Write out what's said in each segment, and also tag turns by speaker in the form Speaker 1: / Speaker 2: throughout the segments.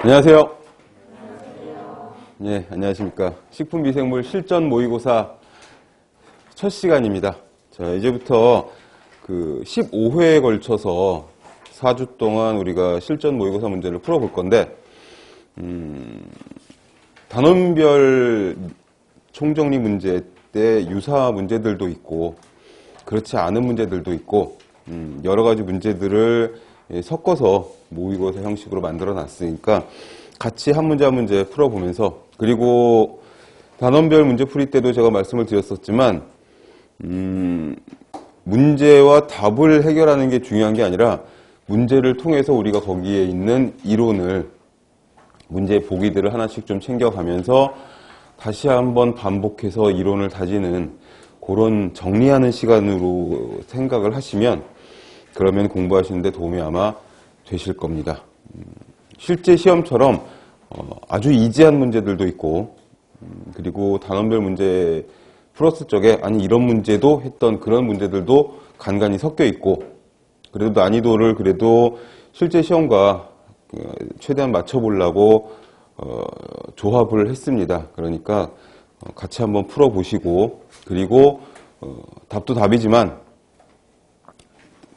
Speaker 1: 안녕하세요. 네, 안녕하십니까. 식품미생물 실전 모의고사 첫 시간입니다. 자, 이제부터 그 15회에 걸쳐서 4주 동안 우리가 실전 모의고사 문제를 풀어볼 건데, 단원별 총정리 문제 때 유사 문제들도 있고, 그렇지 않은 문제들도 있고, 여러 가지 문제들을 섞어서 모의고사 형식으로 만들어 놨으니까 같이 한 문제 한 문제 풀어보면서, 그리고 단원별 문제풀이 때도 제가 말씀을 드렸었지만 문제와 답을 해결하는 게 중요한 게 아니라 문제를 통해서 우리가 거기에 있는 이론을, 문제의 보기들을 하나씩 좀 챙겨가면서 다시 한번 반복해서 이론을 다지는 그런 정리하는 시간으로 생각을 하시면, 그러면 공부하시는데 도움이 아마 되실 겁니다. 실제 시험처럼 아주 이지한 문제들도 있고, 그리고 단원별 문제 풀었을 적에 아니 이런 문제도 했던 그런 문제들도 간간히 섞여 있고, 그래도 난이도를 그래도 실제 시험과 최대한 맞춰보려고 조합을 했습니다. 그러니까 같이 한번 풀어보시고, 그리고 답도 답이지만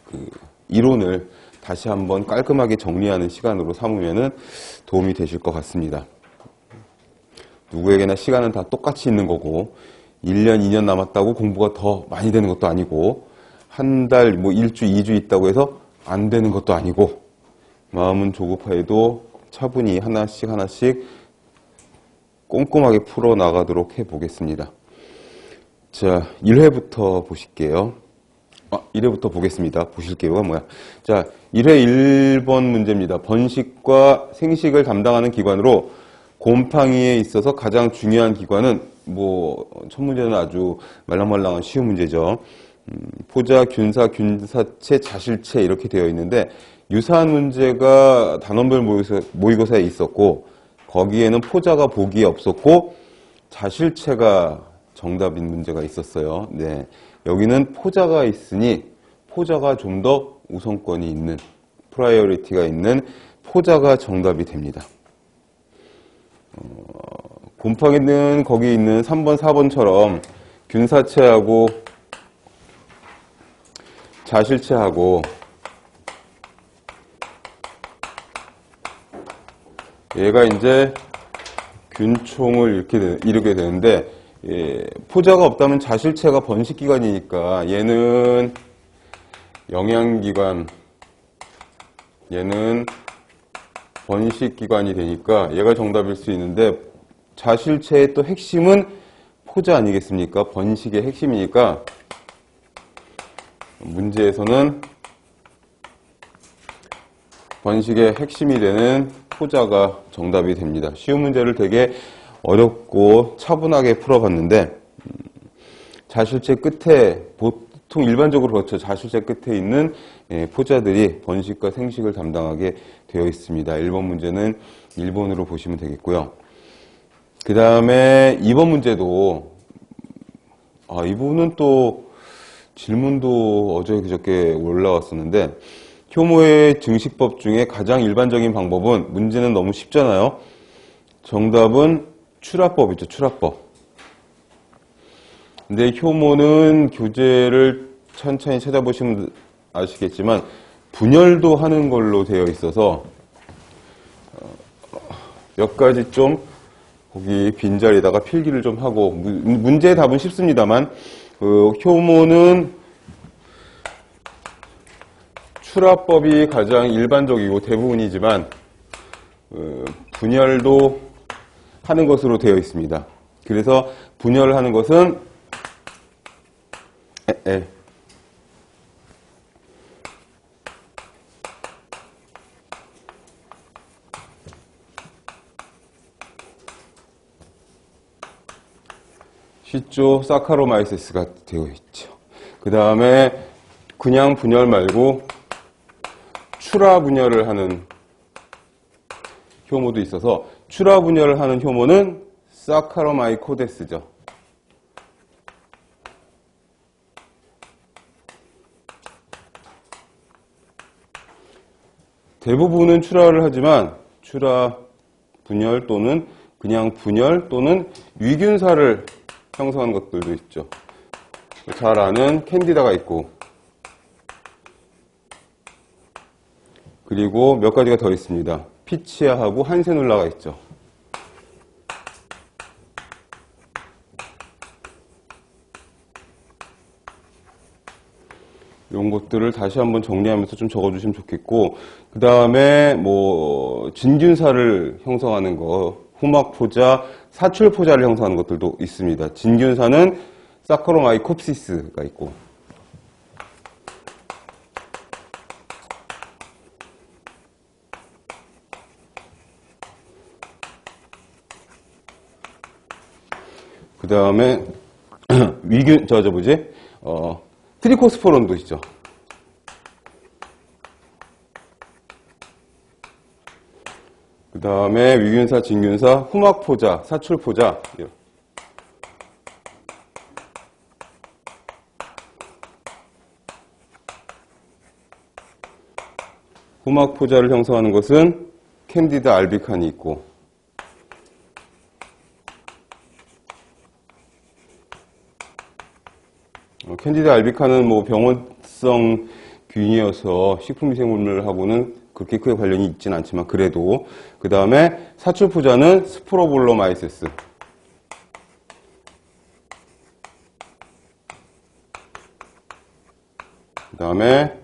Speaker 1: 그 이론을 다시 한번 깔끔하게 정리하는 시간으로 삼으면 도움이 되실 것 같습니다. 누구에게나 시간은 다 똑같이 있는 거고, 1년, 2년 남았다고 공부가 더 많이 되는 것도 아니고, 한 달, 1주, 2주 있다고 해서 안 되는 것도 아니고, 마음은 조급하여도 차분히 하나씩 꼼꼼하게 풀어나가도록 해보겠습니다. 자, 1회부터 보실게요. 1회부터 보겠습니다. 보실게요가 뭐야. 자, 1회 1번 문제입니다. 번식과 생식을 담당하는 기관으로 곰팡이에 있어서 가장 중요한 기관은, 첫 문제는 아주 말랑말랑한 쉬운 문제죠. 포자, 균사, 균사체, 자실체 이렇게 되어 있는데, 유사한 문제가 단원별 모의고사에 있었고, 거기에는 포자가 보기에 없었고, 자실체가 정답인 문제가 있었어요. 네. 여기는 포자가 있으니 포자가 좀 더 우선권이 있는, 프라이어리티가 있는 포자가 정답이 됩니다. 곰팡이는 거기 있는 3번, 4번처럼 균사체하고 자실체하고 얘가 이제 균총을 이루게 되는데, 포자가 없다면 자실체가 번식기관이니까 얘는 영양기관, 얘는 번식기관이 되니까 얘가 정답일 수 있는데, 자실체의 또 핵심은 포자 아니겠습니까? 번식의 핵심이니까 문제에서는 번식의 핵심이 되는 포자가 정답이 됩니다. 쉬운 문제를 되게 어렵고 차분하게 풀어봤는데, 자실체 끝에, 보통 일반적으로 그렇죠. 자실체 끝에 있는 포자들이 번식과 생식을 담당하게 되어 있습니다. 1번 문제는 1번으로 보시면 되겠고요. 그 다음에 2번 문제도, 이번은 또 질문도 어제 그저께 올라왔었는데, 효모의 증식법 중에 가장 일반적인 방법은, 문제는 너무 쉽잖아요. 정답은 출하법이죠. 출하법. 근데 효모는 교재를 천천히 찾아보시면 아시겠지만 분열도 하는 걸로 되어 있어서 몇 가지 좀 거기 빈자리에다가 필기를 좀 하고, 문제의 답은 쉽습니다만 효모는 출하법이 가장 일반적이고 대부분이지만 분열도 하는 것으로 되어 있습니다. 그래서 분열을 하는 것은 시조 사카로마이세스가 되어 있죠. 그 다음에 그냥 분열 말고 출하 분열을 하는 효모도 있어서, 출하 분열을 하는 효모는 사카로마이코데스죠. 대부분은 출하를 하지만 출하 분열 또는 그냥 분열 또는 위균사를 형성하는 것들도 있죠. 잘 아는 캔디다가 있고, 그리고 몇 가지가 더 있습니다. 피치아하고 한세눌라가 있죠. 이런 것들을 다시 한번 정리하면서 좀 적어주시면 좋겠고, 그 다음에 뭐 진균사를 형성하는 거, 후막포자, 사출포자를 형성하는 것들도 있습니다. 진균사는 사카로마이콥시스가 있고, 그 다음에 위균 트리코스포론도 있죠. 그 다음에 위균사, 진균사, 후막포자, 사출포자. 후막포자를 형성하는 것은 캔디다 알비칸이 있고, 캔디다 알비칸은 뭐 병원성 균이어서 식품위생물하고는 그렇게 크게 관련이 있지는 않지만 그래도, 그 다음에 사출포자는 스포로볼로마이세스, 그 다음에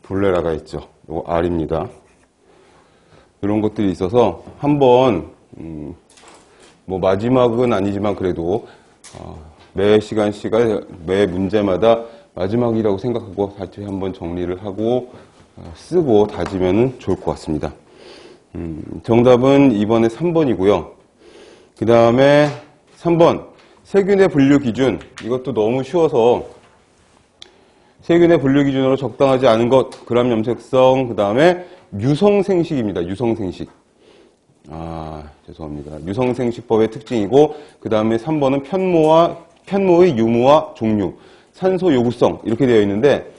Speaker 1: 볼레라가 있죠. 이거 R입니다. 이런 것들이 있어서 한번 뭐 마지막은 아니지만 그래도 매 매 문제마다 마지막이라고 생각하고 다시 한번 정리를 하고 쓰고 다지면 좋을 것 같습니다. 정답은 이번에 3번이고요. 그 다음에 3번 세균의 분류 기준. 이것도 너무 쉬워서 세균의 분류 기준으로 적당하지 않은 것, 그람 염색성, 그 다음에 유성생식입니다. 유성생식. 죄송합니다. 유성생식법의 특징이고, 그 다음에 3번은 편모의 유무와 종류, 산소 요구성, 이렇게 되어 있는데,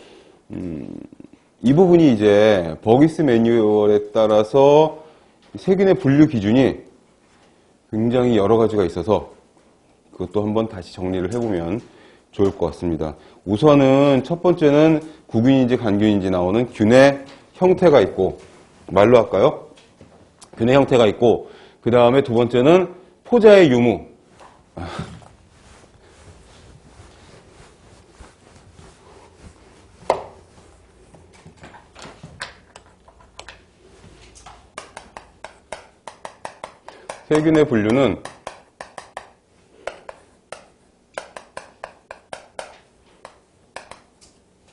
Speaker 1: 이 부분이 이제 버기스 매뉴얼에 따라서 세균의 분류 기준이 굉장히 여러 가지가 있어서 그것도 한번 다시 정리를 해보면 좋을 것 같습니다. 우선은 첫 번째는 구균인지 간균인지 나오는 균의 형태가 있고, 말로 할까요? 균의 형태가 있고, 그 다음에 두 번째는 포자의 유무. 세균의 분류는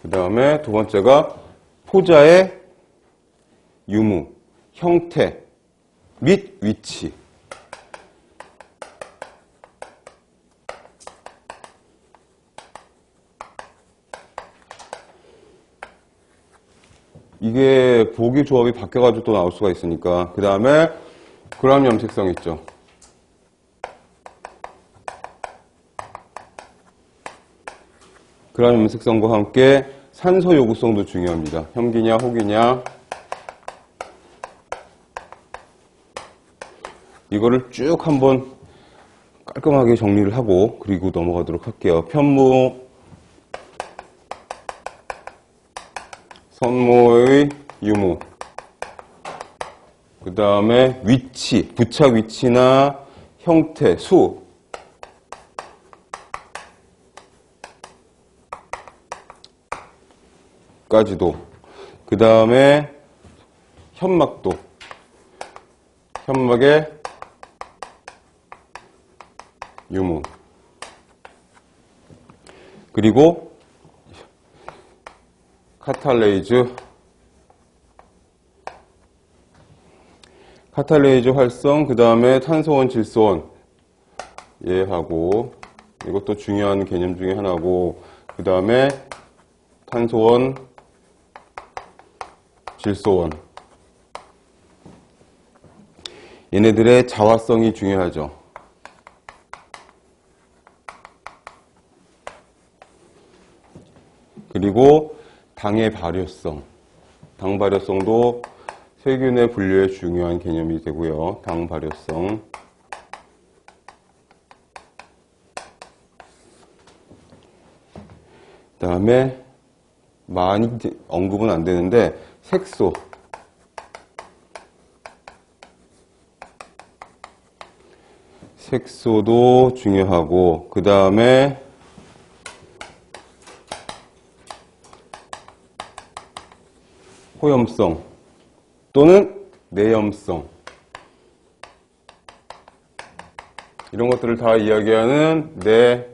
Speaker 1: 그 다음에 두 번째가 포자의 유무, 형태 및 위치. 이게 보기 조합이 바뀌어가지고 또 나올 수가 있으니까. 그 다음에 그람 염색성 있죠. 그람 염색성과 함께 산소 요구성도 중요합니다. 혐기냐, 혹이냐. 이거를 쭉 한번 깔끔하게 정리를 하고 그리고 넘어가도록 할게요. 편모, 선모의 유무, 그 다음에 위치, 부착 위치나 형태, 수, 까지도, 그 다음에 현막도, 현막의 유무, 그리고 카탈레이즈 활성, 그 다음에 탄소원, 질소원 얘하고, 이것도 중요한 개념 중에 하나고, 그 다음에 탄소원, 질소원, 얘네들의 자화성이 중요하죠. 그리고 당의 발효성, 당 발효성도 세균의 분류에 중요한 개념이 되고요. 당 발효성. 그 다음에 많이 언급은 안 되는데 색소. 색소도 중요하고, 그 다음에 호염성 또는 내염성, 이런 것들을 다 이야기하는 내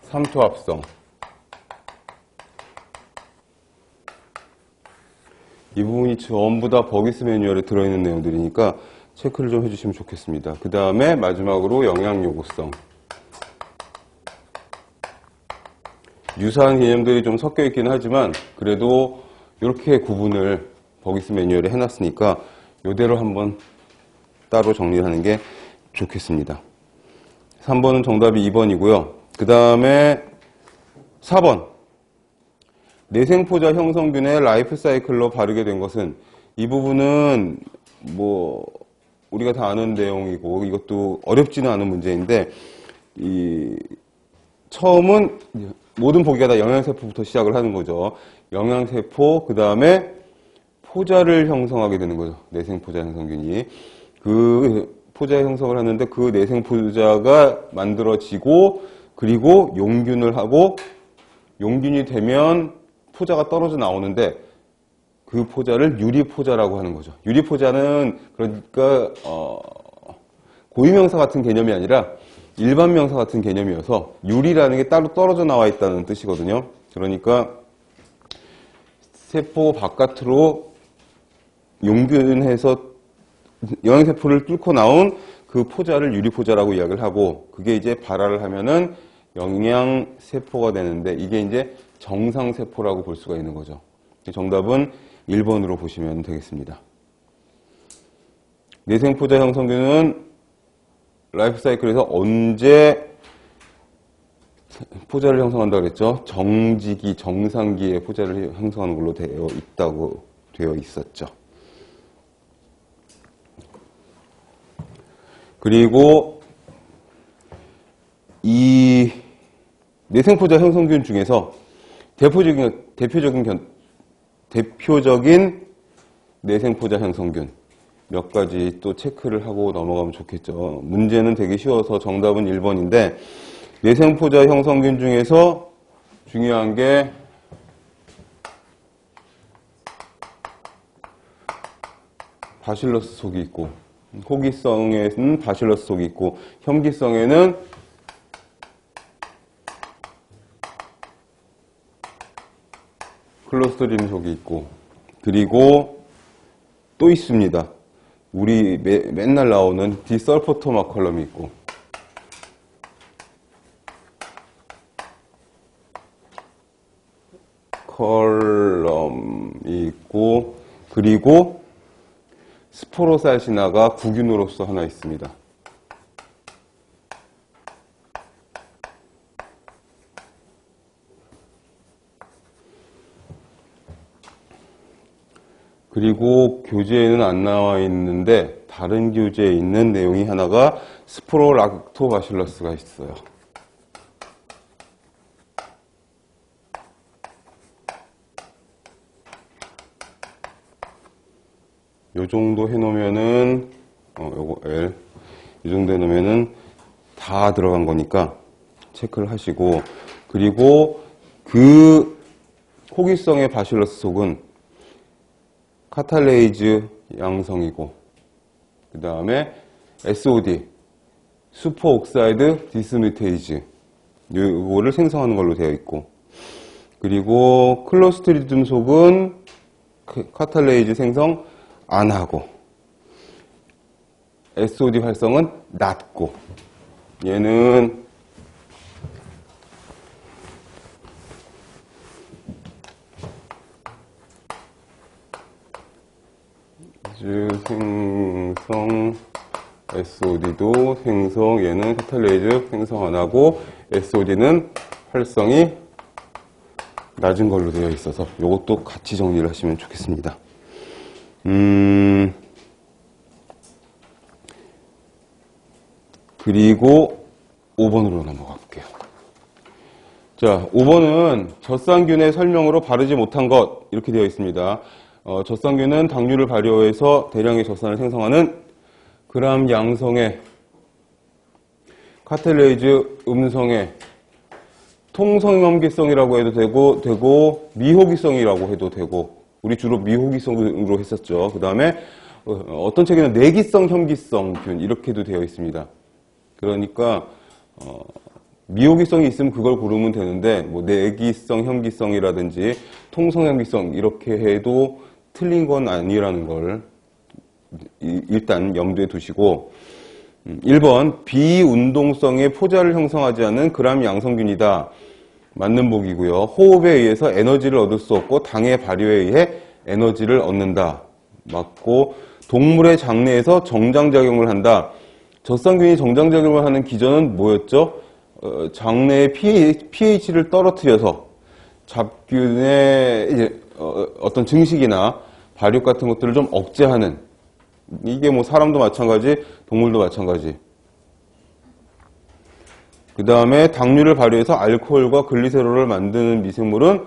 Speaker 1: 삼투압성. 이 부분이 전부 다 버기스 매뉴얼에 들어있는 내용들이니까 체크를 좀 해주시면 좋겠습니다. 그 다음에 마지막으로 영양 요구성. 유사한 개념들이 좀 섞여 있긴 하지만 그래도 이렇게 구분을 버기스 매뉴얼에 해놨으니까 이대로 한번 따로 정리하는 게 좋겠습니다. 3번은 정답이 2번이고요. 그 다음에 4번. 내생포자 형성균의 라이프 사이클로 바르게 된 것은, 이 부분은 뭐 우리가 다 아는 내용이고 이것도 어렵지는 않은 문제인데, 처음은 모든 보기가 다 영양세포부터 시작을 하는 거죠. 영양세포, 그 다음에 포자를 형성하게 되는 거죠. 내생포자 형성균이. 그 포자 형성을 하는데 그 내생포자가 만들어지고, 그리고 용균을 하고, 용균이 되면 포자가 떨어져 나오는데 그 포자를 유리포자라고 하는 거죠. 유리포자는 그러니까 고유명사 같은 개념이 아니라 일반 명사 같은 개념이어서 유리라는 게 따로 떨어져 나와 있다는 뜻이거든요. 그러니까 세포 바깥으로 용균해서 영양세포를 뚫고 나온 그 포자를 유리포자라고 이야기를 하고, 그게 이제 발화를 하면은 영양세포가 되는데, 이게 이제 정상세포라고 볼 수가 있는 거죠. 정답은 1번으로 보시면 되겠습니다. 내생포자 형성균은 라이프 사이클에서 언제 포자를 형성한다고 그랬죠? 정지기, 정상기에 포자를 형성하는 걸로 되어 있었죠. 그리고 이 내생포자 형성균 중에서 대표적인 내생포자 형성균 몇 가지 또 체크를 하고 넘어가면 좋겠죠. 문제는 되게 쉬워서 정답은 1번인데, 내생포자 형성균 중에서 중요한 게 바실러스 속이 있고, 호기성에는 바실러스 속이 있고, 혐기성에는 클로스트리움 속이 있고, 그리고 또 있습니다. 우리 맨날 나오는 디설포토마컬럼이 있고, 컬럼이 있고, 그리고 스포로살시나가 구균으로서 하나 있습니다. 그리고 교재에는 안 나와 있는데 다른 교재에 있는 내용이 하나가 스포로락토바실러스가 있어요. 요 정도 해놓으면은 요거 L 이 정도 해놓으면은 다 들어간 거니까 체크를 하시고, 그리고 그 호기성의 바실러스 속은 카탈레이즈 양성이고, 그 다음에 SOD 슈퍼옥사이드 디스뮤테이즈 요거를 생성하는 걸로 되어 있고, 그리고 클로스트리dium 속은 카탈레이즈 생성 안 하고, SOD 활성은 낮고, 얘는 생성, SOD도 생성, 얘는 카탈레이즈 생성 안 하고, SOD는 활성이 낮은 걸로 되어 있어서 이것도 같이 정리를 하시면 좋겠습니다. 그리고 5번으로 넘어가 볼게요. 자, 5번은 젖산균의 설명으로 바르지 못한 것 이렇게 되어 있습니다. 젖산균은 당류를 발효해서 대량의 젖산을 생성하는 그람 양성의 카텔레이즈 음성의 통성염기성이라고 해도 되고 미호기성이라고 해도 되고, 우리 주로 미호기성으로 했었죠. 그 다음에 어떤 책에는 내기성, 현기성균 이렇게도 되어 있습니다. 그러니까 미호기성이 있으면 그걸 고르면 되는데, 뭐 내기성, 현기성이라든지 통성현기성 이렇게 해도 틀린 건 아니라는 걸 일단 염두에 두시고, 1번 비운동성의 포자를 형성하지 않는 그람 양성균이다. 맞는 보기고요. 호흡에 의해서 에너지를 얻을 수 없고 당의 발효에 의해 에너지를 얻는다. 맞고, 동물의 장내에서 정장작용을 한다. 젖산균이 정장작용을 하는 기전은 뭐였죠? 장내의 pH를 떨어뜨려서 잡균의 이제 어떤 증식이나 발육 같은 것들을 좀 억제하는, 이게 뭐 사람도 마찬가지, 동물도 마찬가지. 그 다음에 당류를 발효해서 알코올과 글리세롤을 만드는 미생물은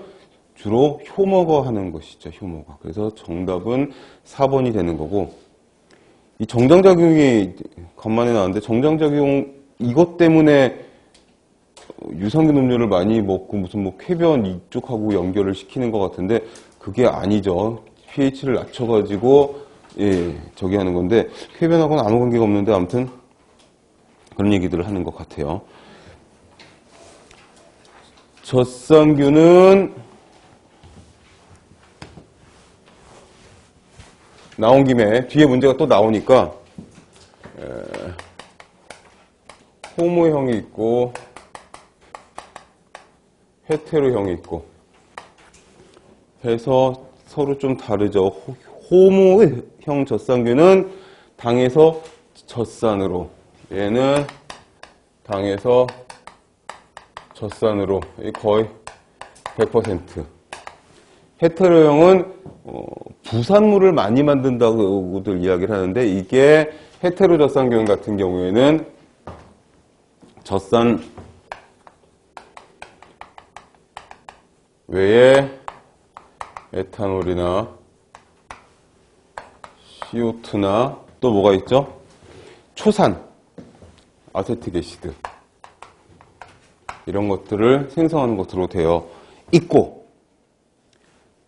Speaker 1: 주로 효모가 하는 것이죠, 효모가. 그래서 정답은 4번이 되는 거고, 이 정장작용이 간만에 나왔는데, 정장작용 이것 때문에 유산균 음료를 많이 먹고 무슨 뭐 쾌변 이쪽하고 연결을 시키는 것 같은데, 그게 아니죠. pH를 낮춰가지고 저기 하는 건데, 쾌변하고는 아무 관계가 없는데 아무튼 그런 얘기들을 하는 것 같아요. 젖산균은 나온 김에 뒤에 문제가 또 나오니까 호모형이 있고 헤테로형이 있고 해서 서로 좀 다르죠. 호모형 젖산균은 당에서 젖산으로, 얘는 당에서 젖산으로, 거의 100%. 헤테로형은 부산물을 많이 만든다고들 이야기를 하는데, 이게 헤테로 젖산균 같은 경우에는 젖산 외에 에탄올이나 CO2나 또 뭐가 있죠? 초산, 아세틱에시드 이런 것들을 생성하는 것으로 되어 있고,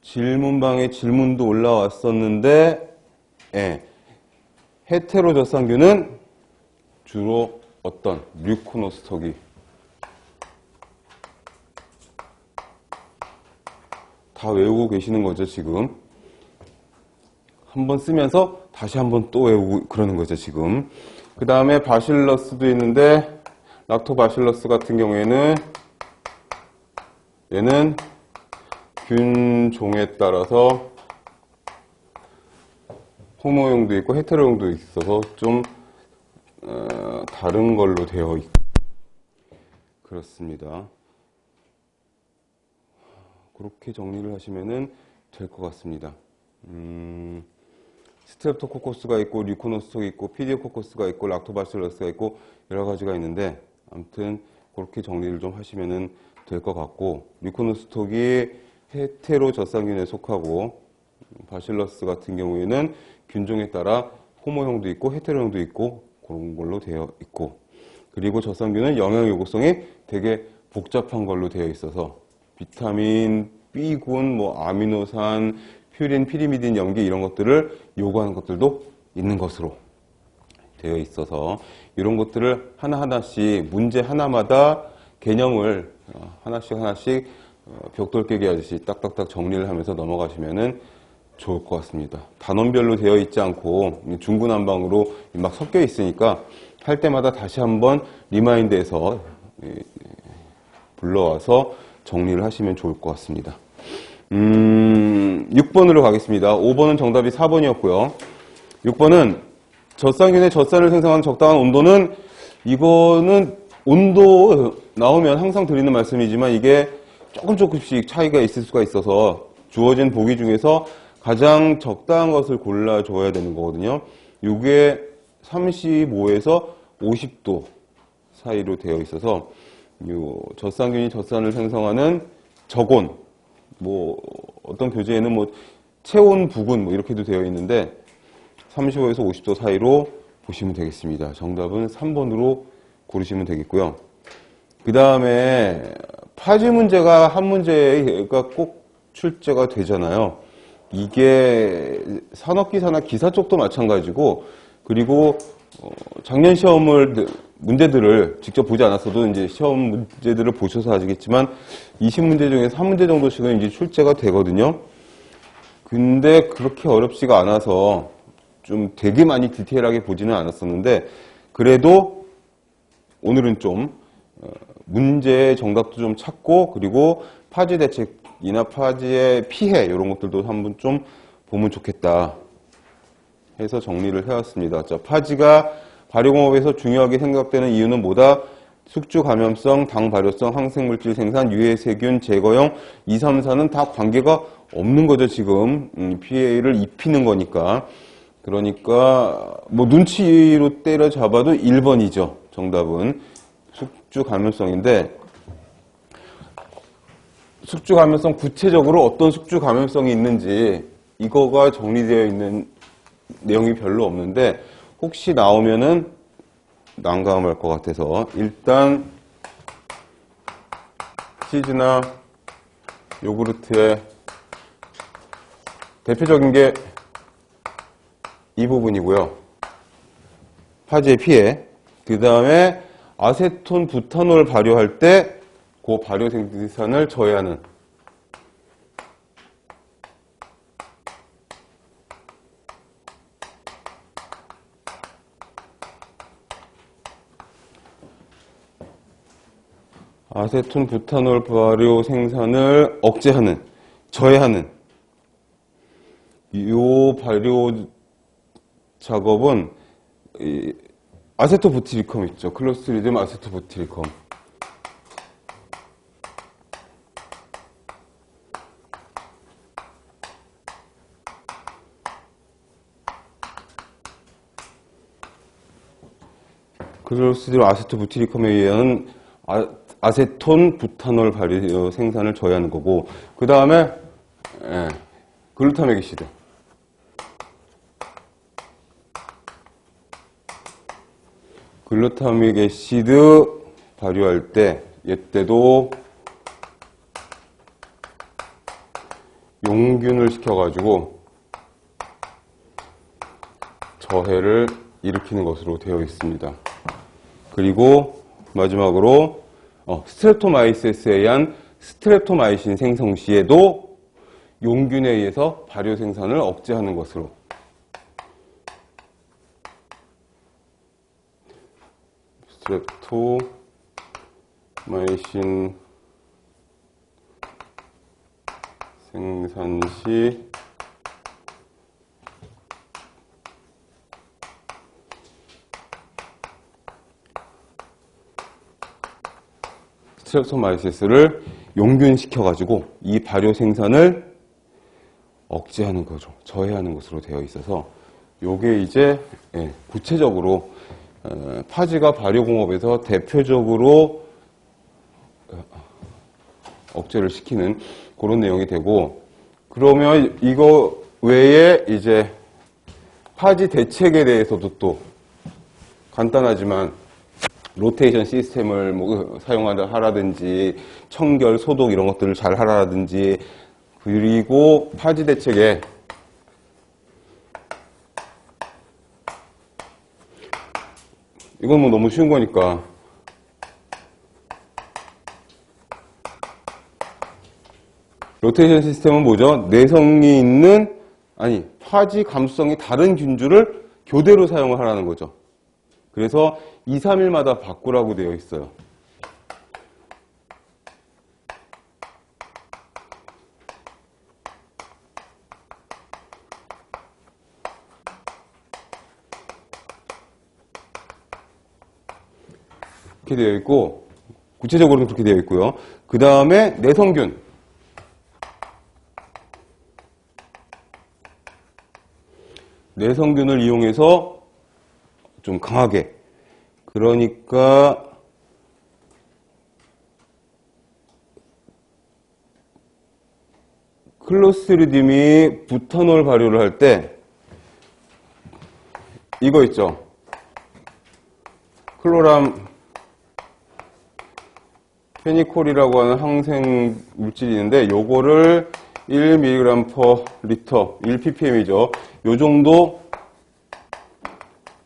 Speaker 1: 질문방에 질문도 올라왔었는데, 헤테로 젖산균은 주로 어떤 류코노스톡이 다 외우고 계시는 거죠, 지금. 한번 쓰면서 다시 한번 또 외우고 그러는 거죠, 지금. 그 다음에 바실러스도 있는데, 락토바실러스 같은 경우에는 얘는 균종에 따라서 호모형도 있고 헤테로형도 있어서 좀 다른 걸로 되어 있고 그렇습니다. 그렇게 정리를 하시면 될 것 같습니다. 스트랩토코커스가 있고 류코노스톡이 있고 피디오코커스가 있고 락토바실러스가 있고 여러 가지가 있는데, 아무튼 그렇게 정리를 좀 하시면 될 것 같고, 류코노스톡이 헤테로 젖산균에 속하고 바실러스 같은 경우에는 균종에 따라 호모형도 있고 헤테로형도 있고 그런 걸로 되어 있고, 그리고 젖산균은 영양 요구성이 되게 복잡한 걸로 되어 있어서 비타민, B군, 뭐 아미노산, 퓨린, 피리미딘, 염기 이런 것들을 요구하는 것들도 있는 것으로 되어 있어서, 이런 것들을 하나하나씩 문제 하나마다 개념을 하나씩 벽돌 깨기 하듯이 딱딱딱 정리를 하면서 넘어가시면 좋을 것 같습니다. 단원별로 되어 있지 않고 중구난방으로 막 섞여 있으니까 할 때마다 다시 한번 리마인드해서 불러와서 정리를 하시면 좋을 것 같습니다. 6번으로 가겠습니다. 5번은 정답이 4번이었고요. 6번은 젖산균의 젖산을 생성하는 적당한 온도는, 이거는 온도 나오면 항상 드리는 말씀이지만 이게 조금씩 차이가 있을 수가 있어서 주어진 보기 중에서 가장 적당한 것을 골라줘야 되는 거거든요. 이게 35에서 50도 사이로 되어 있어서 요 젖산균이 젖산을 생성하는 저온, 뭐 어떤 교재에는 뭐 체온 부분 뭐 이렇게도 되어 있는데 35에서 50도 사이로 보시면 되겠습니다. 정답은 3번으로 고르시면 되겠고요. 그 다음에 파지 문제가 한 문제가 꼭 출제가 되잖아요. 이게 산업기사나 기사 쪽도 마찬가지고, 그리고 작년 시험을 문제들을 직접 보지 않았어도 이제 시험 문제들을 보셔서 아시겠지만 20문제 중에 3문제 정도씩은 이제 출제가 되거든요. 근데 그렇게 어렵지가 않아서 좀 되게 많이 디테일하게 보지는 않았었는데, 그래도 오늘은 좀 문제의 정답도 좀 찾고, 그리고 파지 대책이나 파지의 피해 이런 것들도 한번 좀 보면 좋겠다 해서 정리를 해왔습니다. 자, 파지가 발효공업에서 중요하게 생각되는 이유는 뭐다? 숙주 감염성, 당 발효성, 항생물질 생산, 유해 세균 제거용 2, 3, 4는 다 관계가 없는 거죠, 지금. 피해를 입히는 거니까. 그러니까 뭐 눈치로 때려잡아도 1번이죠. 정답은 숙주 감염성인데, 숙주 감염성 구체적으로 어떤 숙주 감염성이 있는지 이거가 정리되어 있는 내용이 별로 없는데, 혹시 나오면은 난감할 것 같아서 일단 치즈나 요구르트의 대표적인 게 이 부분이고요. 파지의 피해. 그 다음에 아세톤 부타놀 발효할 때 그 발효 생산을 저해하는 아세톤 부타놀 발효 생산을 억제하는, 저해하는 이 발효 작업은 아세토부티리컴 있죠. 클로스트리디움 아세토부티리컴. 클로스트리디움 아세토부티리컴에 의한 아세톤 부타놀 발효 생산을 저해하는 거고, 그 다음에 글루타메기시드. 글루타믹 애시드 발효할 때, 이때도 용균을 시켜가지고 저해를 일으키는 것으로 되어 있습니다. 그리고 마지막으로 스트랩토마이시스에 의한 스트랩토마이신 생성 시에도 용균에 의해서 발효 생산을 억제하는 것으로. 스트랩토마이신 생산 시 스트랩토마이시스를 용균시켜가지고 이 발효 생산을 억제하는 거죠. 저해하는 것으로 되어 있어서 요게 이제 구체적으로 파지가 발효공업에서 대표적으로 억제를 시키는 그런 내용이 되고, 그러면 이거 외에 이제 파지 대책에 대해서도 또 간단하지만 로테이션 시스템을 뭐 사용하라든지 청결, 소독 이런 것들을 잘 하라든지, 그리고 파지 대책에 이건 뭐 너무 쉬운 거니까 로테이션 시스템은 뭐죠? 내성이 있는, 파지 감수성이 다른 균주를 교대로 사용을 하라는 거죠. 그래서 2, 3일마다 바꾸라고 되어 있어요. 그렇게 되어 있고, 구체적으로는 그렇게 되어 있고요. 그 다음에 내성균. 내성균을 이용해서 좀 강하게. 그러니까 클로스트리디움이 부탄올 발효를 할 때 이거 있죠. 클로람 페니콜이라고 하는 항생 물질이 있는데 요거를 1mg/L 1ppm이죠. 요 정도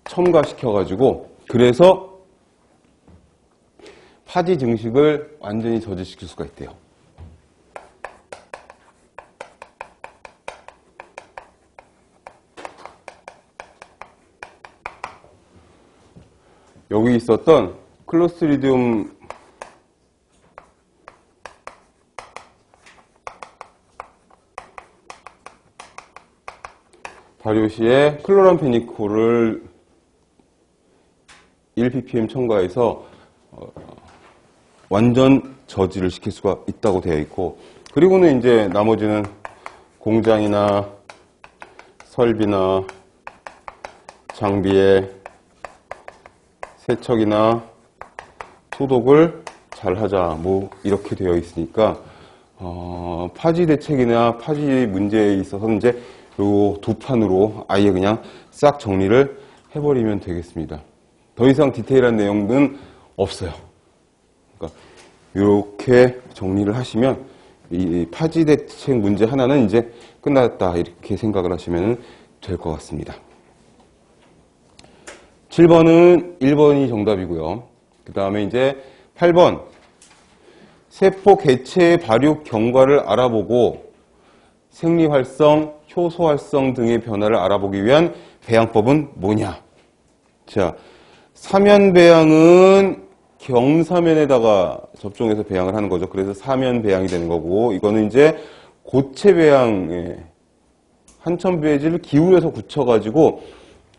Speaker 1: 첨가시켜 가지고 그래서 파지 증식을 완전히 저지시킬 수가 있대요. 여기 있었던 클로스트리디움 발효 시에 클로람페니콜을 1ppm 첨가해서 완전 저지를 시킬 수가 있다고 되어 있고, 그리고는 이제 나머지는 공장이나 설비나 장비에 세척이나 소독을 잘 하자, 뭐 이렇게 되어 있으니까 파지 대책이나 파지 문제에 있어서는 이제 요 두 판으로 아예 그냥 싹 정리를 해버리면 되겠습니다. 더 이상 디테일한 내용은 없어요. 그러니까 이렇게 정리를 하시면 이 파지 대책 문제 하나는 이제 끝났다, 이렇게 생각을 하시면 될 것 같습니다. 7번은 1번이 정답이고요. 그 다음에 이제 8번. 세포 개체의 발육 경과를 알아보고 생리활성, 효소활성 등의 변화를 알아보기 위한 배양법은 뭐냐? 자, 사면배양은 경사면에다가 접종해서 배양을 하는 거죠. 그래서 사면배양이 되는 거고, 이거는 이제 고체배양에 한천배지를 기울여서 굳혀가지고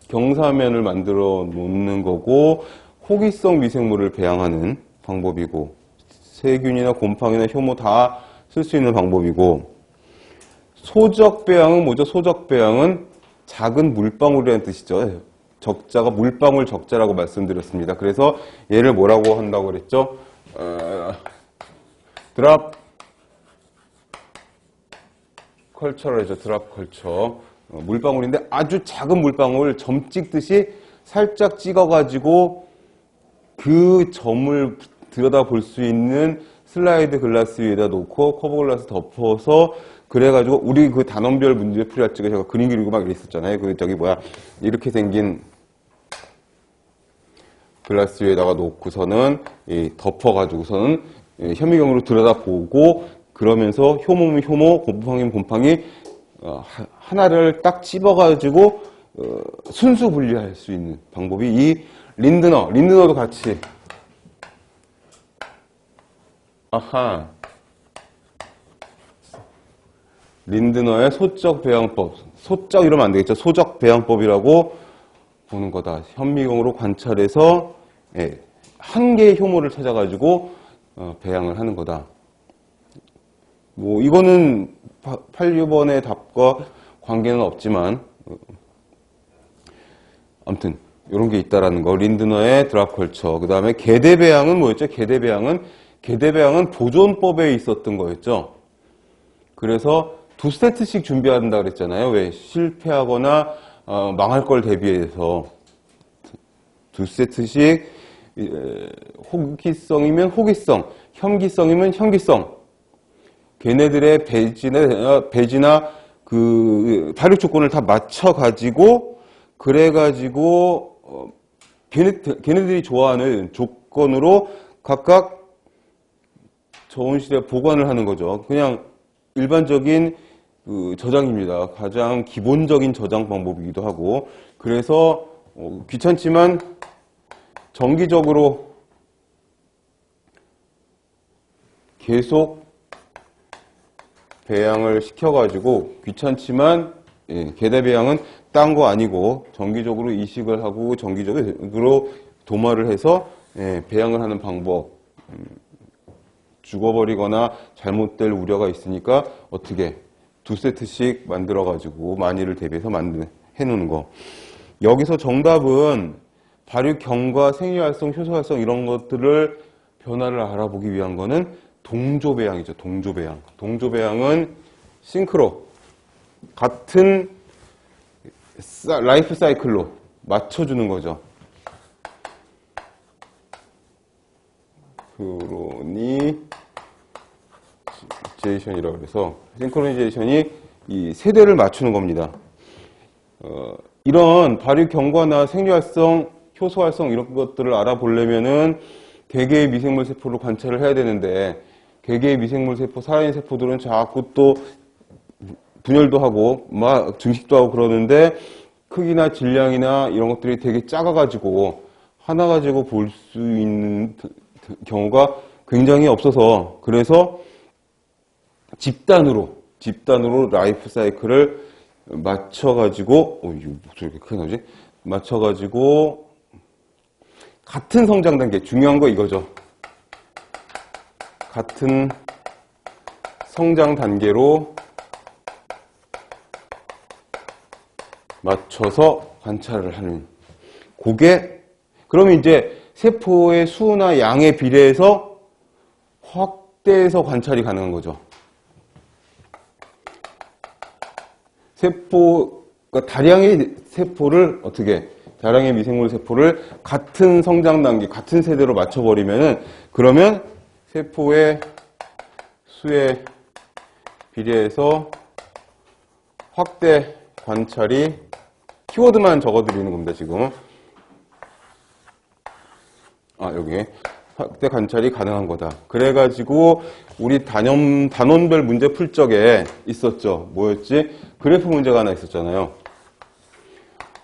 Speaker 1: 경사면을 만들어 놓는 거고, 호기성 미생물을 배양하는 방법이고, 세균이나 곰팡이나 효모 다 쓸 수 있는 방법이고, 소적 배양은 뭐죠? 소적 배양은 작은 물방울이라는 뜻이죠. 적자가 물방울 적자라고 말씀드렸습니다. 그래서 얘를 뭐라고 한다고 그랬죠? 드랍 컬처를 했죠. 드랍 컬처. 물방울인데 아주 작은 물방울 점 찍듯이 살짝 찍어가지고 그 점을 들여다 볼 수 있는 슬라이드 글라스 위에다 놓고 커버 글라스 덮어서, 그래가지고 우리 그 단원별 문제 풀이할 적에 제가 그림 그리고 막 이랬었잖아요. 그 저기 뭐야, 이렇게 생긴 글라스 위에다가 놓고서는 덮어가지고서는 현미경으로 들여다보고, 그러면서 효모면 효모, 곰팡이면 곰팡이 하나를 딱 찝어가지고 순수 분리할 수 있는 방법이 이 린드너도 같이. 아하. 린드너의 소적 배양법. 소적 이러면 안 되겠죠. 소적 배양법이라고 보는 거다. 현미경으로 관찰해서 한 개의 효모를 찾아가지고 배양을 하는 거다. 뭐 이거는 8, 6번의 답과 관계는 없지만 아무튼 이런 게 있다라는 거. 린드너의 드랍 컬처. 그 다음에 개대 배양은 뭐였죠? 개대 배양은 보존법에 있었던 거였죠. 그래서 2세트씩 준비한다 그랬잖아요. 왜? 실패하거나 망할 걸 대비해서 2세트씩, 호기성이면 호기성, 현기성이면 현기성, 걔네들의 배지나 그 발육 조건을 다 맞춰가지고, 그래가지고 걔네들이 좋아하는 조건으로 각각 저온실에 보관을 하는 거죠. 그냥 일반적인 그 저장입니다. 가장 기본적인 저장 방법이기도 하고, 그래서 귀찮지만 정기적으로 계속 배양을 시켜가지고, 귀찮지만 개대 배양은 딴 거 아니고 정기적으로 이식을 하고 정기적으로 도마를 해서 배양을 하는 방법. 죽어버리거나 잘못될 우려가 있으니까 어떻게 2세트씩 만들어가지고 만일을 대비해서 해놓는 거. 여기서 정답은 발육경과 생리활성, 효소활성 이런 것들을 변화를 알아보기 위한 거는 동조배양이죠. 동조배양. 동조배양은 싱크로 같은 라이프 사이클로 맞춰주는 거죠. 싱크로니제이션이라고 해서 싱크로니제이션이 이 세대를 맞추는 겁니다. 이런 발육 경과나 생리활성, 효소활성 이런 것들을 알아보려면은 개개의 미생물 세포를 관찰을 해야 되는데 개개의 미생물 세포, 살아있는 세포들은 자꾸 또 분열도 하고 막 증식도 하고 그러는데 크기나 질량이나 이런 것들이 되게 작아가지고 하나 가지고 볼 수 있는 경우가 굉장히 없어서 그래서 집단으로 라이프 사이클을 맞춰가지고 이거 목소리 이렇게 크게 나오지? 맞춰가지고 같은 성장 단계 중요한 거 이거죠. 같은 성장 단계로 맞춰서 관찰을 하는 그게 그러면 이제 세포의 수나 양에 비례해서 확대해서 관찰이 가능한 거죠. 그러니까 다량의 세포를 다량의 미생물 세포를 같은 성장 단계, 같은 세대로 맞춰버리면은 그러면 세포의 수에 비례해서 확대 관찰이 키워드만 적어드리는 겁니다, 지금. 여기. 확대 관찰이 가능한 거다. 그래가지고, 우리 단원별 문제 풀 적에 있었죠. 뭐였지? 그래프 문제가 하나 있었잖아요.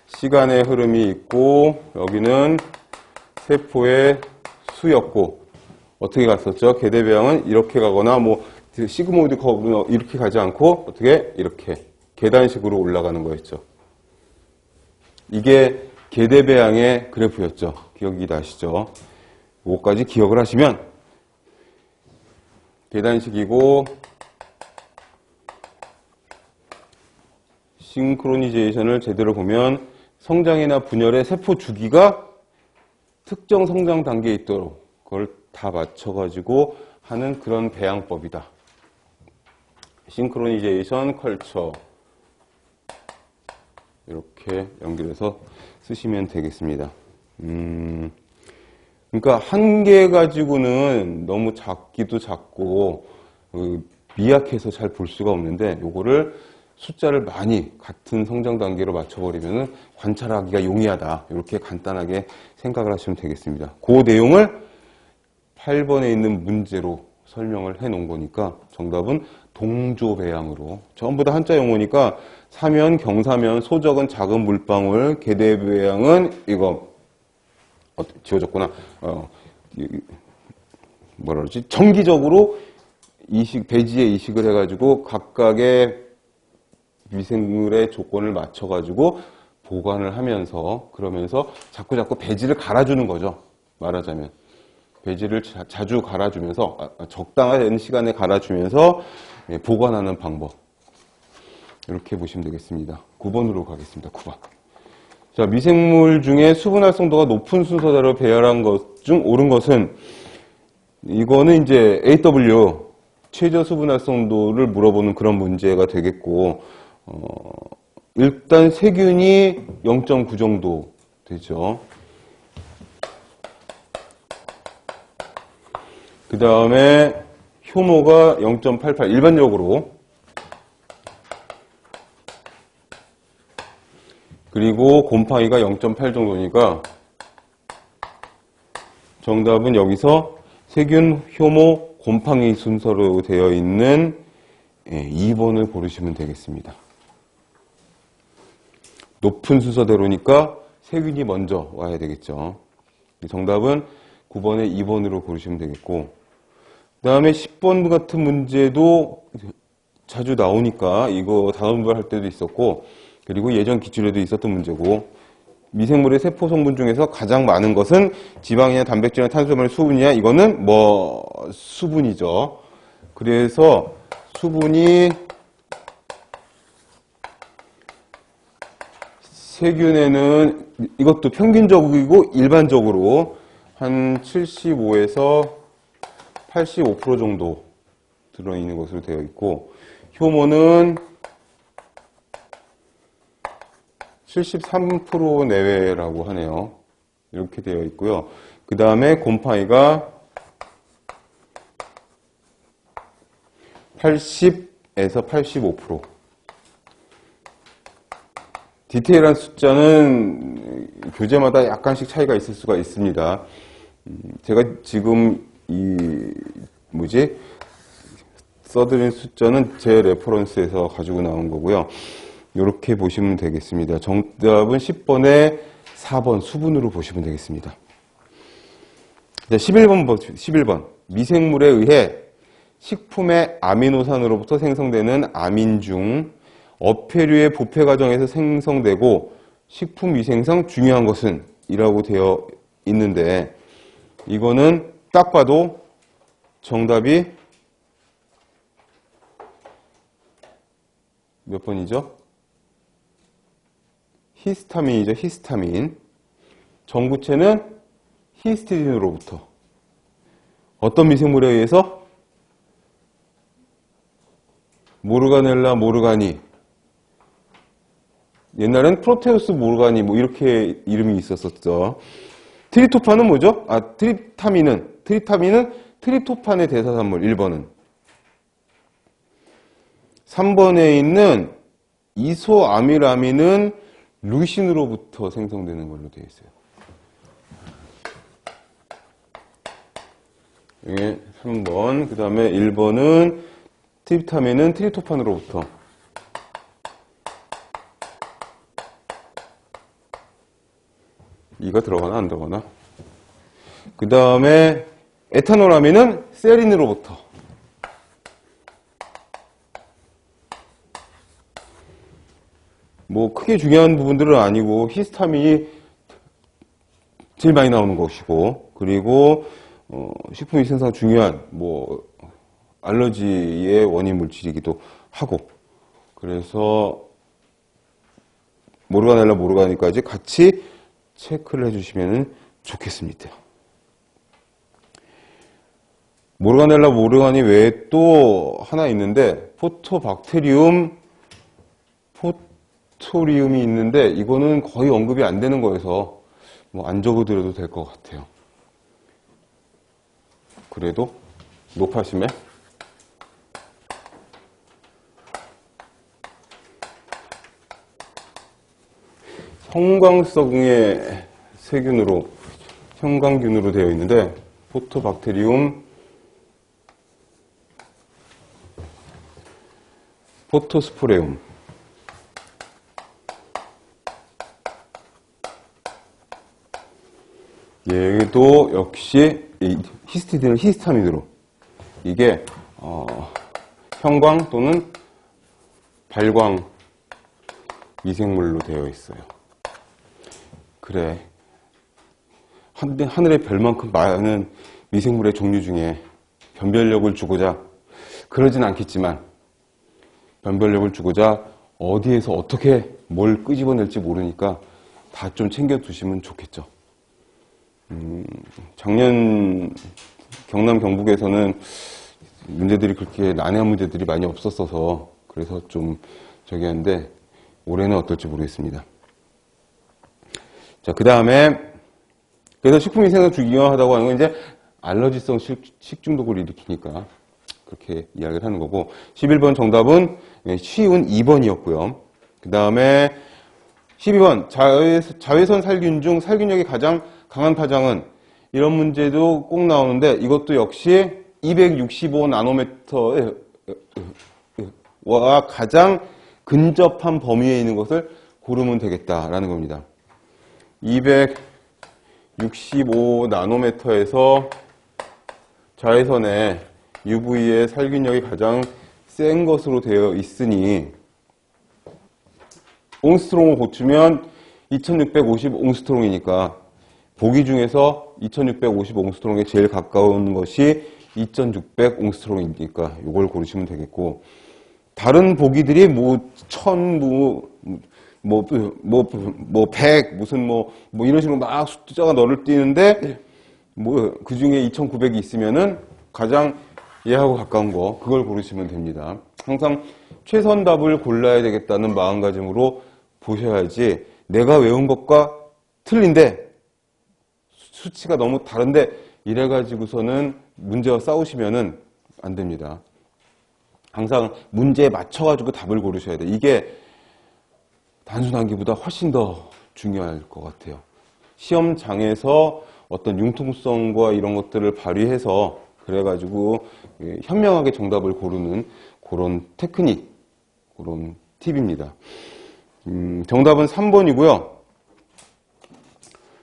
Speaker 1: 시간의 흐름이 있고, 여기는 세포의 수였고, 어떻게 갔었죠? 계대배양은 이렇게 가거나, 시그모이드 커브는 이렇게 가지 않고, 이렇게. 계단식으로 올라가는 거였죠. 이게 계대배양의 그래프였죠. 기억이 나시죠? 요거까지 기억을 하시면 계단식이고 싱크로니제이션을 제대로 보면 성장이나 분열의 세포 주기가 특정 성장 단계에 있도록 그걸 다 맞춰가지고 하는 그런 배양법이다. 싱크로니제이션 컬처 이렇게 연결해서 쓰시면 되겠습니다. 그러니까 한 개 가지고는 너무 작기도 작고 미약해서 잘 볼 수가 없는데 요거를 숫자를 많이 같은 성장 단계로 맞춰버리면 관찰하기가 용이하다. 이렇게 간단하게 생각을 하시면 되겠습니다. 그 내용을 8번에 있는 문제로 설명을 해 놓은 거니까 정답은 동조배양으로 전부 다 한자 용어니까 사면, 경사면, 소적은 작은 물방울, 계대배양은 이거 지워졌구나. 뭐라 그러지? 정기적으로 배지에 이식을 해가지고 각각의 미생물의 조건을 맞춰가지고 보관을 하면서 그러면서 자꾸 배지를 갈아주는 거죠. 말하자면. 배지를 자주 갈아주면서 적당한 시간에 갈아주면서 보관하는 방법. 이렇게 보시면 되겠습니다. 9번으로 가겠습니다. 9번. 자, 미생물 중에 수분 활성도가 높은 순서대로 배열한 것 중 옳은 것은 이거는 이제 AW 최저 수분 활성도를 물어보는 그런 문제가 되겠고 일단 세균이 0.9 정도 되죠. 그 다음에 효모가 0.88 일반적으로 그리고 곰팡이가 0.8 정도니까 정답은 여기서 세균, 효모, 곰팡이 순서로 되어 있는 2번을 고르시면 되겠습니다. 높은 순서대로니까 세균이 먼저 와야 되겠죠. 정답은 9번에 2번으로 고르시면 되겠고 그 다음에 10번 같은 문제도 자주 나오니까 이거 단원별 할 때도 있었고 그리고 예전 기출에도 있었던 문제고 미생물의 세포 성분 중에서 가장 많은 것은 지방이나 단백질이나 탄수화물, 수분이냐 이거는 수분이죠. 그래서 수분이 세균에는 이것도 평균적이고 일반적으로 한 75에서 85% 정도 들어있는 것으로 되어 있고, 효모는 73% 내외라고 하네요. 이렇게 되어 있고요. 그 다음에 곰팡이가 80에서 85%. 디테일한 숫자는 교재마다 약간씩 차이가 있을 수가 있습니다. 제가 지금 써드린 숫자는 제 레퍼런스에서 가지고 나온 거고요. 이렇게 보시면 되겠습니다. 정답은 10번에 4번 수분으로 보시면 되겠습니다. 11번. 미생물에 의해 식품의 아미노산으로부터 생성되는 아민 중 어패류의 부패 과정에서 생성되고 식품 위생상 중요한 것은 이라고 되어 있는데, 이거는 딱 봐도 정답이 몇 번이죠? 히스타민이죠. 히스타민. 전구체는 히스티딘으로부터. 어떤 미생물에 의해서? 모르가넬라 모르가니. 옛날엔 프로테우스 모르가니 이렇게 이름이 있었었죠. 트립토판은 뭐죠? 트립타민은 트립토판의 대사산물 1번은. 3번에 있는 이소아밀아민은 루신으로부터 생성되는 걸로 되어 있어요. 이게 3번. 그 다음에 1번은 트립타민은 트립토판으로부터. 이가 들어가나 안 들어가나? 그 다음에 에탄올아민은 세린으로부터. 크게 중요한 부분들은 아니고 히스타민이 제일 많이 나오는 것이고, 그리고 식품 위생상 중요한 알러지의 원인 물질이기도 하고, 그래서 모르가넬라 모르가니까지 같이 체크를 해주시면 좋겠습니다. 모르가넬라 모르가니 외에 또 하나 있는데 포토리움이 있는데, 이거는 거의 언급이 안 되는 거여서 안 적어드려도 될 것 같아요. 그래도 높아심에 형광성의 형광균으로 되어 있는데, 포토박테리움, 포토스포레움. 얘도 역시 히스티딘을 히스타민으로, 이게 형광 또는 발광 미생물로 되어 있어요. 그래, 하늘의 별만큼 많은 미생물의 종류 중에 변별력을 주고자, 그러진 않겠지만 변별력을 주고자 어디에서 어떻게 뭘 끄집어낼지 모르니까 다 좀 챙겨두시면 좋겠죠. 작년 경남 경북에서는 문제들이 그렇게 난해한 문제들이 많이 없었어서 그래서 좀 저기 한데, 올해는 어떨지 모르겠습니다. 자, 그 다음에, 그래서 식품위생상 중요하다고 하는 건 이제 알러지성 식중독을 일으키니까 그렇게 이야기를 하는 거고, 11번 정답은 쉬운 2번이었고요. 그 다음에 12번 자외선 살균 중 살균력이 가장 강한 파장은, 이런 문제도 꼭 나오는데, 이것도 역시 265 나노미터와 가장 근접한 범위에 있는 것을 고르면 되겠다라는 겁니다. 265 나노미터에서 자외선의 UV의 살균력이 가장 센 것으로 되어 있으니, 옹스트롱을 고추면 2650 옹스트롱이니까 보기 중에서 2650 옹스트롱에 제일 가까운 것이 2600 옹스트롱이니까 이걸 고르시면 되겠고, 다른 보기들이 1000, 100, 이런 식으로 막 숫자가 너를 띄는데, 그 중에 2,900이 있으면은 가장 얘하고 가까운 거, 그걸 고르시면 됩니다. 항상 최선답을 골라야 되겠다는 마음가짐으로 보셔야지, 내가 외운 것과 틀린데, 수치가 너무 다른데, 이래가지고서는 문제와 싸우시면은 안 됩니다. 항상 문제에 맞춰가지고 답을 고르셔야 돼요. 이게 단순하기보다 훨씬 더 중요할 것 같아요. 시험장에서 어떤 융통성과 이런 것들을 발휘해서 그래가지고 현명하게 정답을 고르는 그런 테크닉, 그런 팁입니다. 정답은 3번이고요.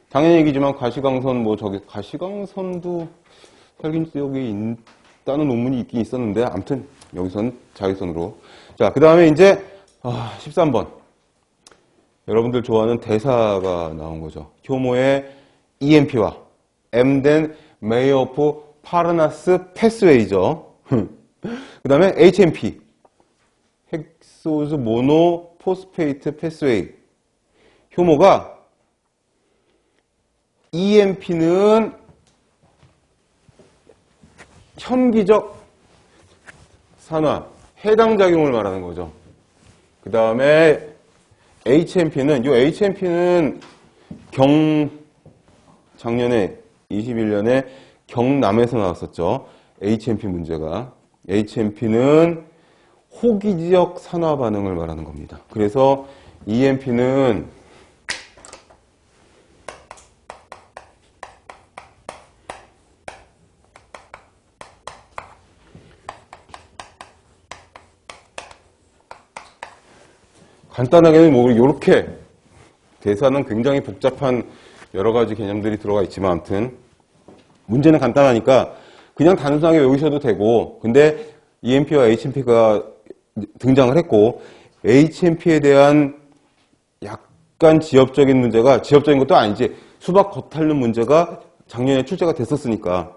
Speaker 1: 당연히 얘기지만 가시광선, 가시광선도 살균 지역에 있다는 논문이 있긴 있었는데, 아무튼 여기선 자외선으로. 자, 그 다음에 이제 13번. 여러분들 좋아하는 대사가 나온 거죠. 효모의 EMP와 M된 메이어프 파르나스 패스웨이죠. 그 다음에 HMP, 헥소즈 모노 포스페이트 패스웨이. 효모가 EMP는 현기적 산화, 해당 작용을 말하는 거죠. 그 다음에 HMP는, 작년에 21년에 경남에서 나왔었죠. HMP 문제가. HMP는 호기적 산화 반응을 말하는 겁니다. 그래서 EMP는 간단하게는 이렇게 대사는 굉장히 복잡한 여러 가지 개념들이 들어가 있지만 아무튼 문제는 간단하니까 그냥 단순하게 외우셔도 되고, 근데 EMP와 HMP가 등장을 했고, HMP에 대한 약간 지엽적인 문제가, 지엽적인 것도 아니지, 수박 겉핥는 문제가 작년에 출제가 됐었으니까,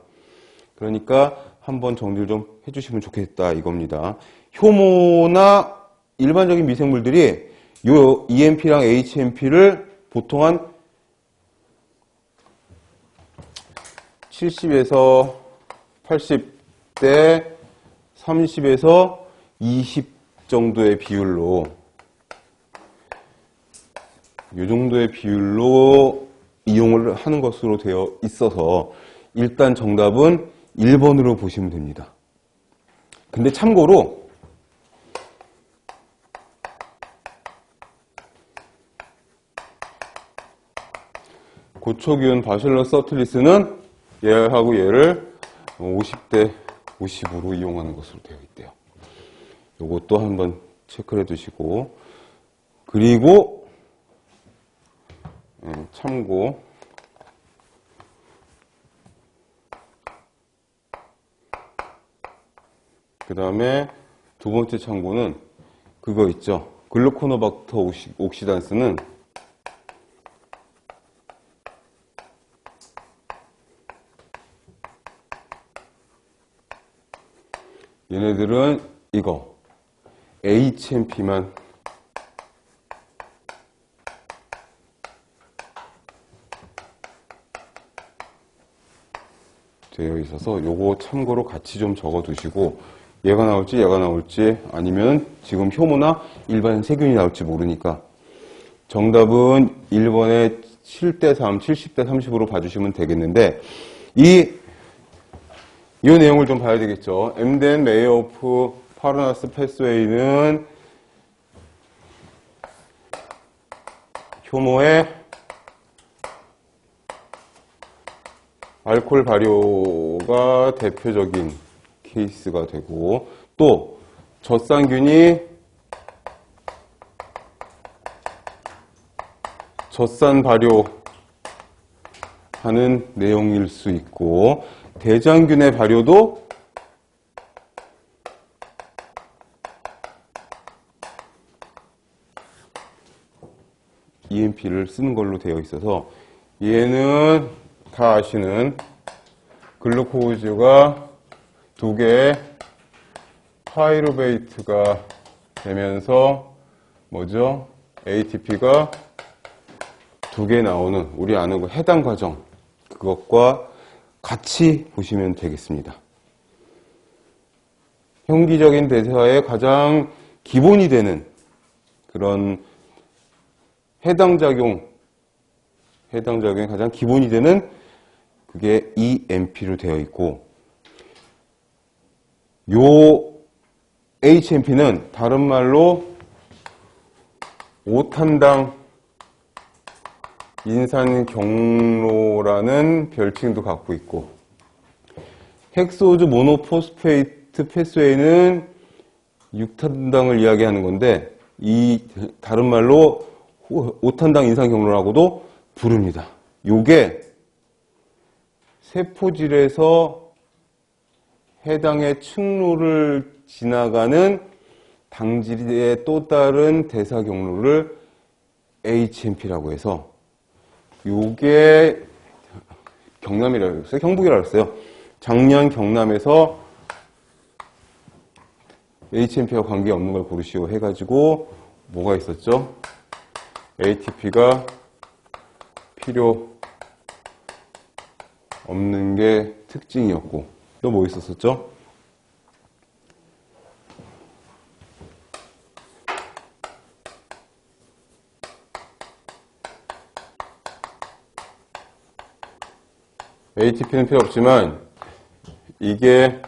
Speaker 1: 그러니까 한번 정리를 좀 해주시면 좋겠다 이겁니다. 효모나 일반적인 미생물들이 요 EMP랑 HMP를 보통 한 70에서 80대 30에서 20 정도의 비율로, 이 정도의 비율로 이용을 하는 것으로 되어 있어서 일단 정답은 1번으로 보시면 됩니다. 근데 참고로 고초균 바실러스 서툴리스는 얘하고 얘를 50대 50으로 이용하는 것으로 되어 있대요. 요것도 한번 체크를 해두시고, 그리고 참고, 그 다음에 두 번째 참고는 그거 있죠. 글루코노박터 옥시단스는 얘네들은 이거 HMP만 되어 있어서 요거 참고로 같이 좀 적어 두시고, 얘가 나올지 아니면 지금 효모나 일반 세균이 나올지 모르니까 정답은 1번에 7대 3, 70대 30으로 봐주시면 되겠는데, 이 내용을 좀 봐야 되겠죠. M된 메이어프 파르나스 패스웨이는 효모의 알코올 발효가 대표적인 케이스가 되고, 또 젖산균이 젖산 발효하는 내용일 수 있고, 대장균의 발효도 EMP를 쓰는 걸로 되어 있어서, 얘는 다 아시는 글루코즈가 두 개의 파이루베이트가 되면서 뭐죠? ATP가 2개 나오는 우리 아는 그 해당 과정, 그것과 같이 보시면 되겠습니다. 형기적인 대사의 가장 기본이 되는 그런 해당 작용의 가장 기본이 되는 그게 EMP로 되어 있고, 요 HMP는 다른 말로 5탄당 인산 경로라는 별칭도 갖고 있고, 헥소즈 모노포스페이트 패스웨이는 6탄당을 이야기하는 건데, 이 다른 말로 5탄당 인산 경로라고도 부릅니다. 요게 세포질에서 해당의 층로를 지나가는 당질의 또 다른 대사 경로를 HMP라고 해서, 요게 경남이라고 했어요. 경북이라고 했어요. 작년 경남에서 HMP와 관계없는 걸 고르시오 해가지고 뭐가 있었죠? ATP가 필요 없는 게 특징이었고, 또 뭐 있었었죠? ATP는 필요 없지만 이게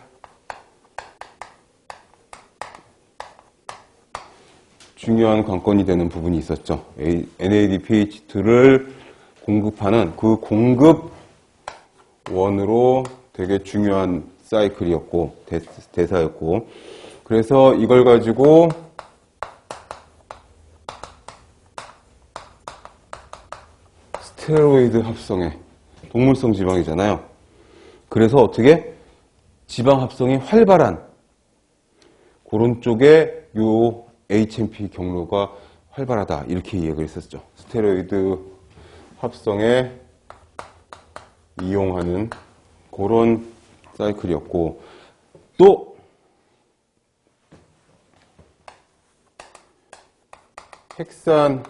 Speaker 1: 중요한 관건이 되는 부분이 있었죠. NADPH2를 공급하는 그 공급원으로 되게 중요한 사이클이었고, 대사였고, 그래서 이걸 가지고 스테로이드 합성에, 동물성 지방이잖아요. 그래서 어떻게 지방 합성이 활발한 그런 쪽에 요 HMP 경로가 활발하다, 이렇게 이야기를 했었죠. 스테로이드 합성에 이용하는 그런 사이클이었고, 또 핵산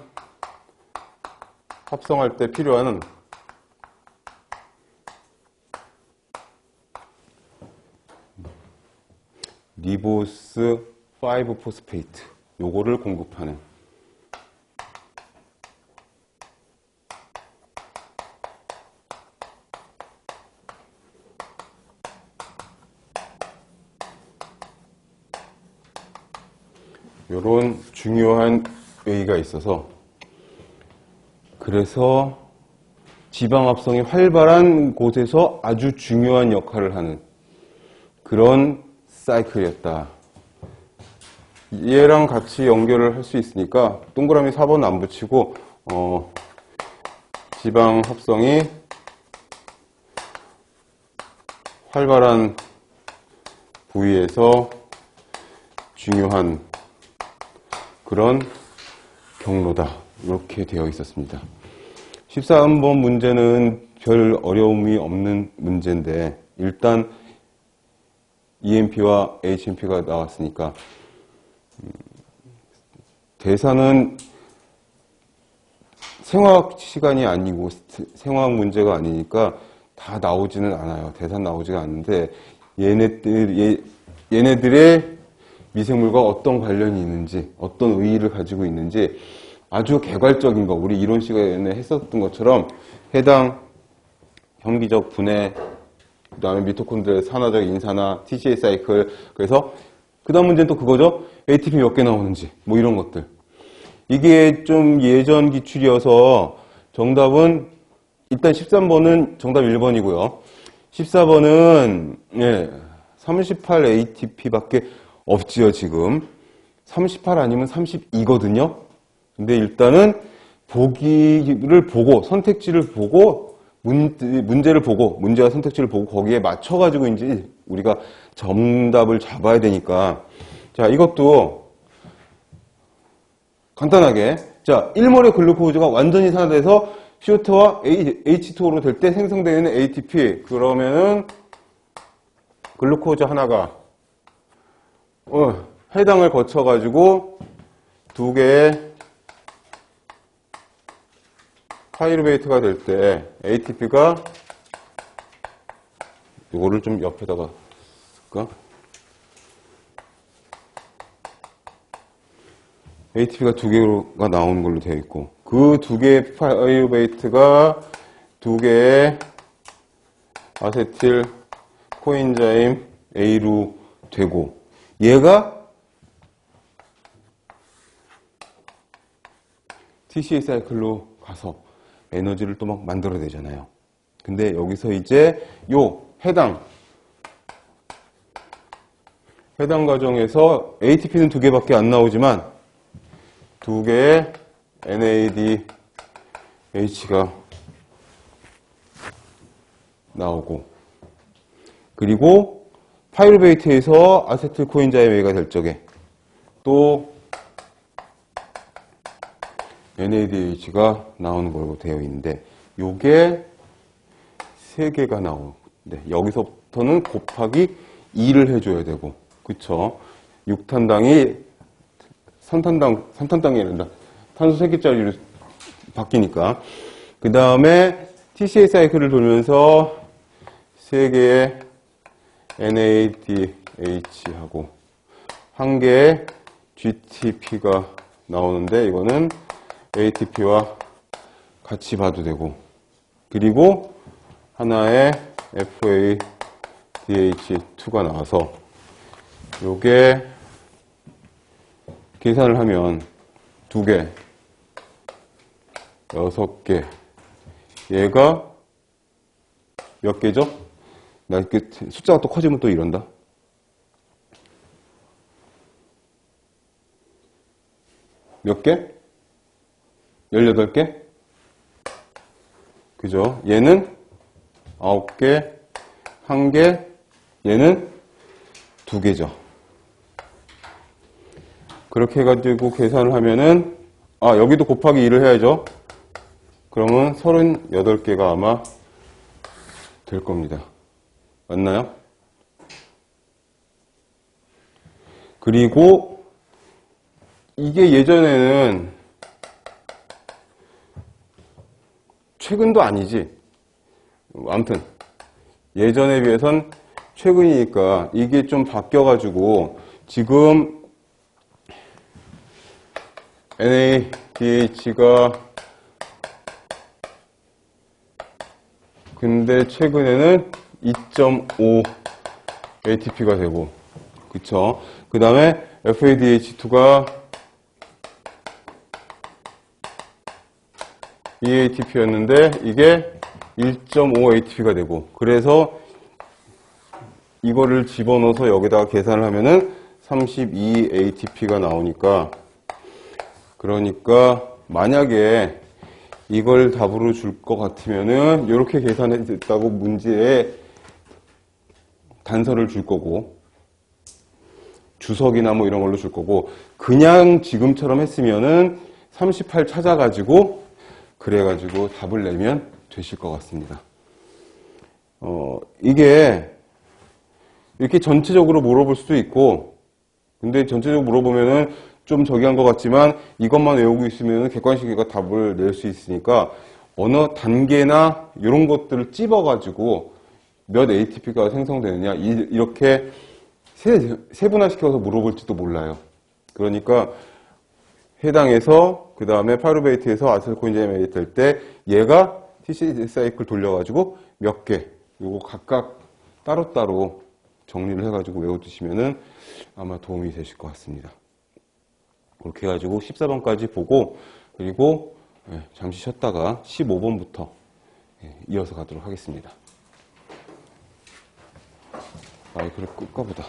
Speaker 1: 합성할 때 필요한 리보스 5 포스페이트, 요거를 공급하는 요런 중요한 웨이가 있어서, 그래서 지방 합성이 활발한 곳에서 아주 중요한 역할을 하는 그런 사이클이었다. 얘랑 같이 연결을 할 수 있으니까 동그라미 4번 안 붙이고 지방 합성이 활발한 부위에서 중요한 그런 경로다, 이렇게 되어 있었습니다. 13번 문제는 별 어려움이 없는 문제인데, 일단 EMP와 HMP가 나왔으니까 대사는 생화학 시간이 아니고 생화학 문제가 아니니까 다 나오지는 않아요. 대사는 나오지가 않는데, 얘네들의 미생물과 어떤 관련이 있는지, 어떤 의의를 가지고 있는지 아주 개괄적인 거, 우리 이론 시간에 했었던 것처럼 해당 형기적 분해, 그 다음에 미토콘드리아의 산화적 인산화, TCA 사이클, 그래서 그 다음 문제는 또 그거죠. ATP 몇 개 나오는지, 뭐 이런 것들. 이게 좀 예전 기출이어서 정답은 일단 13번은 정답 1번이고요. 14번은 38 ATP밖에 없지요, 지금. 38 아니면 32거든요. 근데 일단은 보기를 보고, 선택지를 보고, 문제를 보고, 문제와 선택지를 보고 거기에 맞춰가지고 이제 우리가 정답을 잡아야 되니까. 자, 이것도 간단하게. 자, 1몰의 글루코즈가 완전히 산화돼서 CO2와 H2O로 될 때 생성되는 ATP. 그러면은 글루코즈 하나가 해당을 거쳐가지고 2개의 파이루베이트가 될 때 ATP가 이거를 좀 옆에다가 쓸까? ATP가 두 개가 나오는 걸로 되어 있고 그 두 개의 파이루베이트가 두 개의 아세틸 코엔자임 A로 되고 얘가 TCA 사이클로 가서 에너지를 또 막 만들어내잖아요. 근데 여기서 이제 요 해당 과정에서 ATP는 두 개밖에 안 나오지만 두 개의 NADH가 나오고 그리고 파이루베이트에서 아세틸 코엔자임 A가 될 적에 또 NADH가 나오는 걸로 되어 있는데 요게 세 개가 나오는데 여기서부터는 곱하기 2를 해줘야 되고 그쵸? 6탄당이 3탄당이 아니라 탄소 3개짜리로 바뀌니까 그 다음에 TCA 사이클을 돌면서 3개의 NADH하고 1개의 GTP가 나오는데 이거는 ATP와 같이 봐도 되고 그리고 하나의 FADH2가 나와서 요게 계산을 하면 2개, 6개 얘가 몇 개죠? 나 이렇게 숫자가 또 커지면 또 이런다. 몇 개? 18개? 그죠? 얘는 9개, 1개, 얘는 2개죠. 그렇게 해가지고 계산을 하면은, 여기도 곱하기 2를 해야죠. 그러면 38개가 아마 될 겁니다. 맞나요? 그리고 이게 예전에는 최근도 아니지. 아무튼 예전에 비해선 최근이니까 이게 좀 바뀌어가지고 지금 NADH가 근데 최근에는 2.5 ATP가 되고 그쵸? 그 다음에 FADH2가 EATP였는데 이게 1.5 ATP가 되고 그래서 이거를 집어넣어서 여기다가 계산을 하면은 32 ATP가 나오니까 그러니까 만약에 이걸 답으로 줄 것 같으면은 이렇게 계산했다고 문제에 단서를 줄 거고 주석이나 뭐 이런 걸로 줄 거고 그냥 지금처럼 했으면은 38 찾아가지고 그래가지고 답을 내면 되실 것 같습니다. 이게 이렇게 전체적으로 물어볼 수도 있고 근데 전체적으로 물어보면은 좀 저기 한 것 같지만 이것만 외우고 있으면 객관식이가 답을 낼 수 있으니까 어느 단계나 이런 것들을 찝어가지고 몇 ATP가 생성되느냐 이렇게 세분화시켜서 물어볼지도 몰라요. 그러니까 해당해서 그 다음에 파이루베이트에서 아세틸코엔자임 A 될 때 얘가 TCA 사이클 돌려가지고 몇 개 요거 각각 따로따로 정리를 해가지고 외워두시면은 아마 도움이 되실 것 같습니다. 그렇게 해가지고 14번까지 보고 그리고 잠시 쉬었다가 15번부터 이어서 가도록 하겠습니다. 마이크를 끌까 보다.